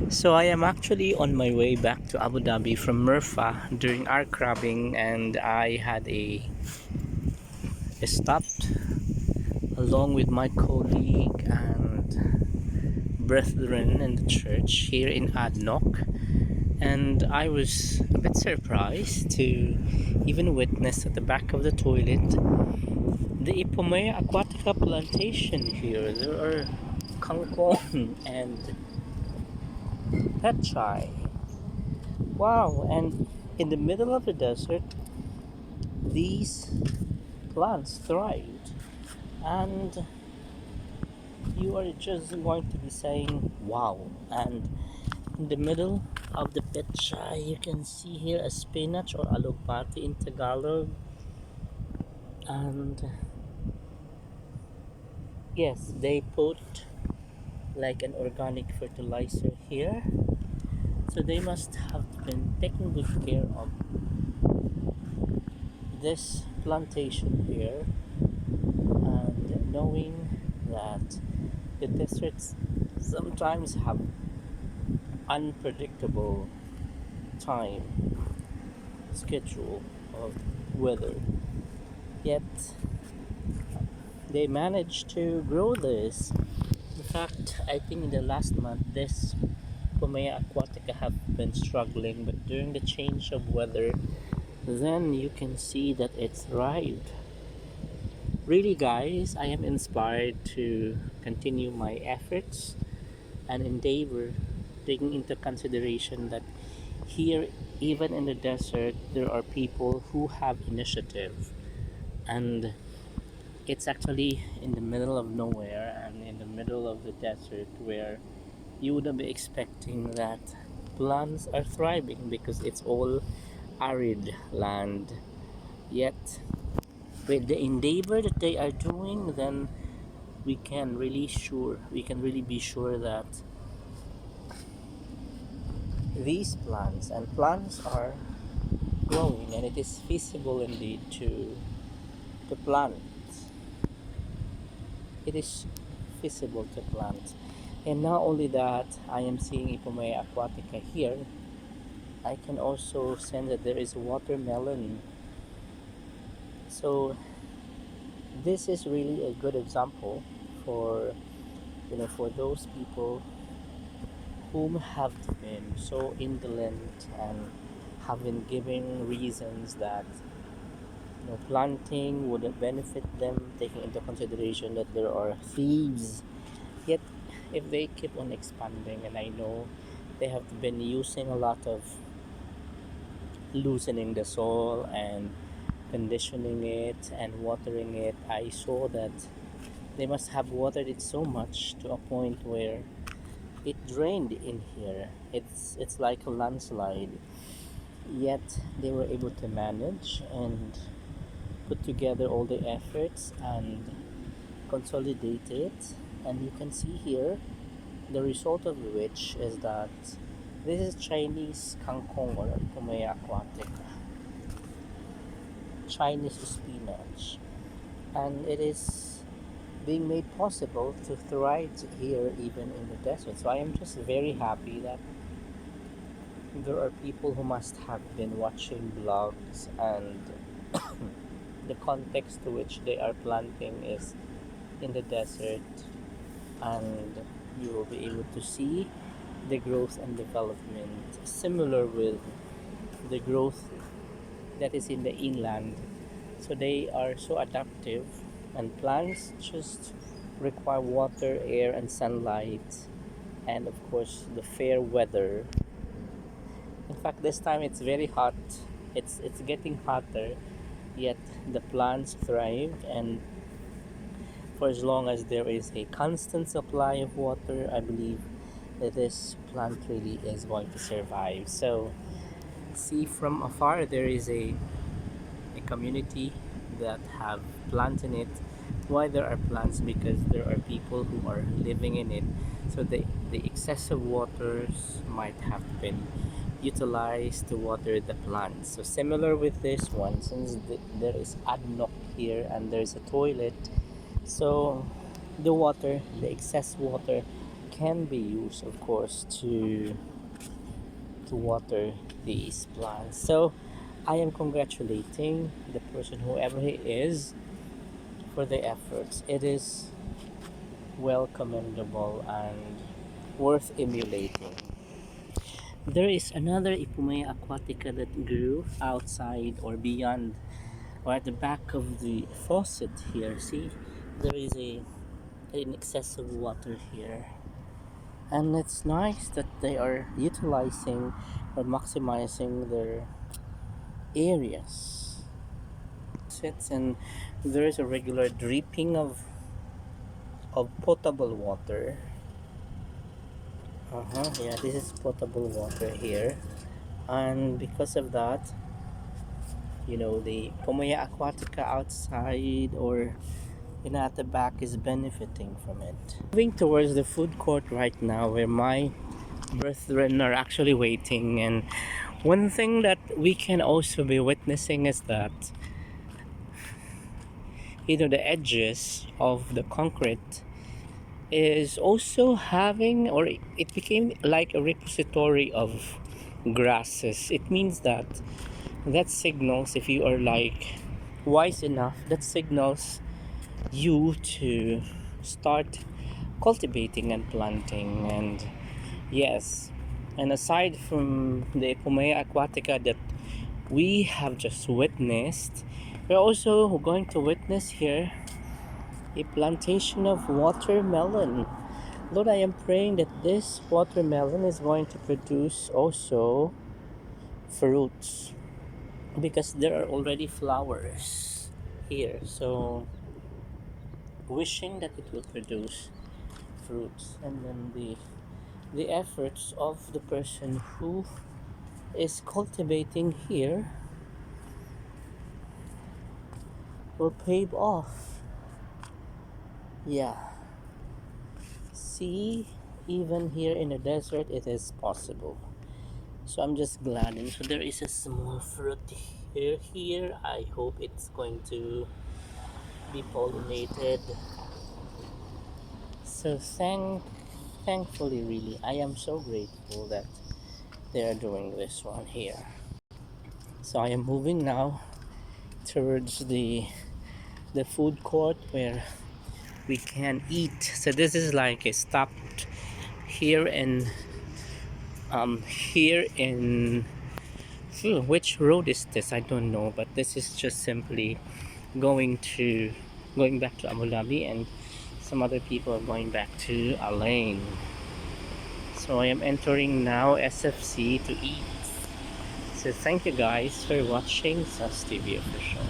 So I am actually on my way back to Abu Dhabi from Mirfa during our crabbing, and I had a stop along with my colleague and brethren in the church here in ADNOC, and I was a bit surprised to even witness at the back of the toilet the Ipomea aquatica plantation here. There are Kangkong and Pechay. Wow, and in the middle of the desert, these plants thrived, and you are just going to be saying, wow. And in the middle of the Pechay, you can see here a spinach or Alugbate in Tagalog, and yes, they put like an organic fertilizer here, so they must have been taking good care of this plantation here, and knowing that the deserts sometimes have unpredictable time schedule of weather, yet they managed to grow this. In fact, I think in the last month this Pomea aquatica have been struggling, but during the change of weather, then you can see that it's thrived. Really, guys, I am inspired to continue my efforts and endeavor, taking into consideration that here, even in the desert, there are people who have initiative, and it's actually in the middle of nowhere and in the middle of the desert where you wouldn't be expecting that plants are thriving because it's all arid land. Yet, with the endeavor that they are doing, then we can really be sure that these plants are growing, and it is feasible indeed to plant. It is feasible to plant. And not only that, I am seeing Ipomea aquatica here. I can also sense that there is watermelon. So this is really a good example for for those people whom have been so indolent and have been giving reasons that planting would benefit them, taking into consideration that there are thieves. Yet, if they keep on expanding, and I know they have been using a lot of loosening the soil and conditioning it and watering it, I saw that they must have watered it so much to a point where it drained in here. It's like a landslide. Yet they were able to manage and put together all the efforts and consolidate it. And you can see here the result of which is that this is Chinese Kangkong or Pumea aquatica, Chinese spinach, and it is being made possible to thrive here even in the desert. So I am just very happy that there are people who must have been watching blogs, and the context to which they are planting is in the desert, and you will be able to see the growth and development similar with the growth that is in the inland. So they are so adaptive, and plants just require water, air, and sunlight, and of course the fair weather. In fact, this time it's very hot. It's getting hotter, yet the plants thrive, and for as long as there is a constant supply of water, I believe that this plant really is going to survive. So see, from afar there is a community that have plants in it. Why there are plants? Because there are people who are living in it. So the excessive waters might have been utilized to water the plants. So similar with this one, since there is ADNOC here and there's a toilet, so the excess water can be used, of course, to water these plants. So I am congratulating the person, whoever he is, for the efforts. It is well commendable and worth emulating. There is another Ipumea aquatica that grew outside or beyond or at the back of the faucet here. See, there is an excess of water here. And it's nice that they are utilizing or maximizing their areas. And there is a regular dripping of potable water. Yeah, this is potable water here. And because of that, the Pomaya aquatica outside or at the back is benefiting from it. Moving towards the food court right now, where my brethren are actually waiting, and one thing that we can also be witnessing is that the edges of the concrete is also having, or it became like a repository of grasses. It means that signals, if you are like wise enough, that signals you to start cultivating and planting. And yes, and aside from the Pomea aquatica that we have just witnessed, we're also going to witness here a plantation of watermelon. Lord, I am praying that this watermelon is going to produce also fruits, because there are already flowers here. So wishing that it will produce fruits, and then the efforts of the person who is cultivating here will pay off. Yeah, see, even here in the desert it is possible. So I'm just glad. And so there is a small fruit here. I hope it's going to be pollinated. So thankfully, really, I am so grateful that they are doing this one here. So I am moving now towards the food court where we can eat. So this is like a stop here in which road is this? I don't know, but this is just simply going back to Abu Dhabi, and some other people are going back to Alain. So I am entering now SFC to eat. So thank you guys for watching SAS TV Official.